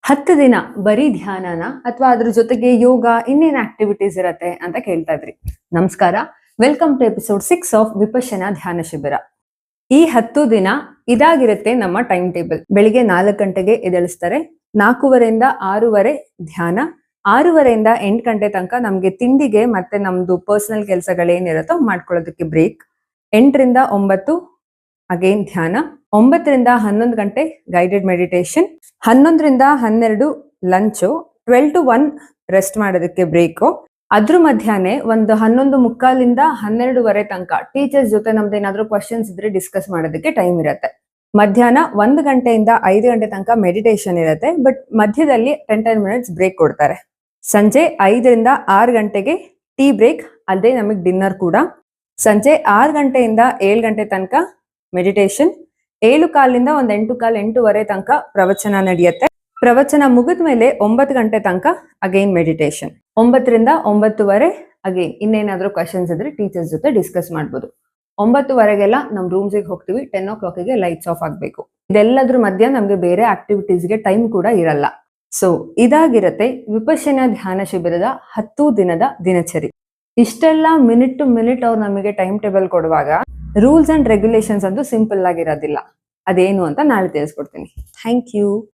10 ದಿನ ಬರೀ ಧ್ಯಾನನ ಅಥವಾ ಅದ್ರ ಜೊತೆಗೆ ಯೋಗ ಇನ್ನೇನ್ ಆಕ್ಟಿವಿಟೀಸ್ ಇರತ್ತೆ ಅಂತ ಕೇಳ್ತಾ ಇದ್ರಿ. ನಮಸ್ಕಾರ, ವೆಲ್ಕಮ್ ಟು ಎಪಿಸೋಡ್ 6 ಆಫ್ ವಿಪಶ್ಯನಾ ಧ್ಯಾನ ಶಿಬಿರ. ಈ 10 ದಿನ ಇದಾಗಿರುತ್ತೆ ನಮ್ಮ ಟೈಮ್ ಟೇಬಲ್. ಬೆಳಿಗ್ಗೆ 4 ಗಂಟೆಗೆ ಎದ್ದೇಳಿಸ್ತಾರೆ, 4:15 6:30 ಧ್ಯಾನ, 6:30 8 ಗಂಟೆ ತನಕ ನಮ್ಗೆ ತಿಂಡಿಗೆ ಮತ್ತೆ ನಮ್ದು ಪರ್ಸನಲ್ ಕೆಲಸಗಳೇನಿರುತ್ತೋ ಮಾಡ್ಕೊಳ್ಳೋದಕ್ಕೆ ಬ್ರೇಕ್. 8ರಿಂದ 9 ಅಗೇನ್ ಧ್ಯಾನ, 9ರಿಂದ 11 ಗಂಟೆ ಗೈಡೆಡ್ ಮೆಡಿಟೇಷನ್, 11ರಿಂದ 12 ಲಂಚು, 12 to 1 ರೆಸ್ಟ್ ಮಾಡೋದಕ್ಕೆ ಬ್ರೇಕು. ಅದ್ರ ಮಧ್ಯಾಹ್ನ ಒಂದು 11:45ರಿಂದ 12:30 ತನಕ ಟೀಚರ್ಸ್ ಜೊತೆ ನಮ್ದೇನಾದ್ರೂ ಕ್ವಶನ್ಸ್ ಇದ್ರೆ ಡಿಸ್ಕಸ್ ಮಾಡೋದಕ್ಕೆ ಟೈಮ್ ಇರುತ್ತೆ. ಮಧ್ಯಾಹ್ನ 1 ಗಂಟೆಯಿಂದ 5 ಗಂಟೆ ತನಕ ಮೆಡಿಟೇಷನ್ ಇರುತ್ತೆ, ಬಟ್ ಮಧ್ಯದಲ್ಲಿ 10 ಮಿನಿಟ್ಸ್ ಬ್ರೇಕ್ ಕೊಡ್ತಾರೆ. ಸಂಜೆ 5ರಿಂದ 6 ಗಂಟೆಗೆ ಟೀ ಬ್ರೇಕ್, ಅದೇ ನಮಗೆ ಡಿನ್ನರ್ ಕೂಡ. ಸಂಜೆ 6 ಗಂಟೆಯಿಂದ 7 ಗಂಟೆ ತನಕ ಮೆಡಿಟೇಷನ್, 7:15ರಿಂದ 8:15 8:30 ತನಕ ಪ್ರವಚನ ನಡೆಯುತ್ತೆ. ಪ್ರವಚನ ಮುಗಿದ ಮೇಲೆ 9 ಗಂಟೆ ತನಕ ಅಗೈನ್ ಮೆಡಿಟೇಷನ್, 9ರಿಂದ 9:30 ಅಗೈನ್ ಇನ್ನೇನಾದ್ರೂ ಕ್ವಶನ್ಸ್ ಇದ್ರೆ ಟೀಚರ್ಸ್ ಜೊತೆ ಡಿಸ್ಕಸ್ ಮಾಡ್ಬೋದು. 9:30ಗೆಲ್ಲ ನಮ್ ರೂಮ್ಸಿಗೆ ಹೋಗ್ತೀವಿ, 10 o'clock ಲೈಟ್ಸ್ ಆಫ್ ಆಗ್ಬೇಕು. ಇದೆಲ್ಲದ್ರ ಮಧ್ಯ ನಮ್ಗೆ ಬೇರೆ ಆಕ್ಟಿವಿಟೀಸ್ಗೆ ಟೈಮ್ ಕೂಡ ಇರಲ್ಲ. ಸೊ ಇದಾಗಿರತ್ತೆ ವಿಪಶ್ಯನಾ ಧ್ಯಾನ ಶಿಬಿರದ 10 ದಿನದ ದಿನಚರಿ. ಇಷ್ಟೆಲ್ಲ ಮಿನಿಟ್ ಟು ಮಿನಿಟ್ ಅವ್ರು ನಮಗೆ ಟೈಮ್ ಟೇಬಲ್ ಕೊಡುವಾಗ ರೂಲ್ಸ್ ಅಂಡ್ ರೆಗ್ಯುಲೇಷನ್ಸ್ ಅಂತೂ ಸಿಂಪಲ್ ಆಗಿರೋದಿಲ್ಲ. ಅದೇನು ಅಂತ ನಾಳೆ ತಿಳಿಸ್ಕೊಡ್ತೀನಿ. Thank you.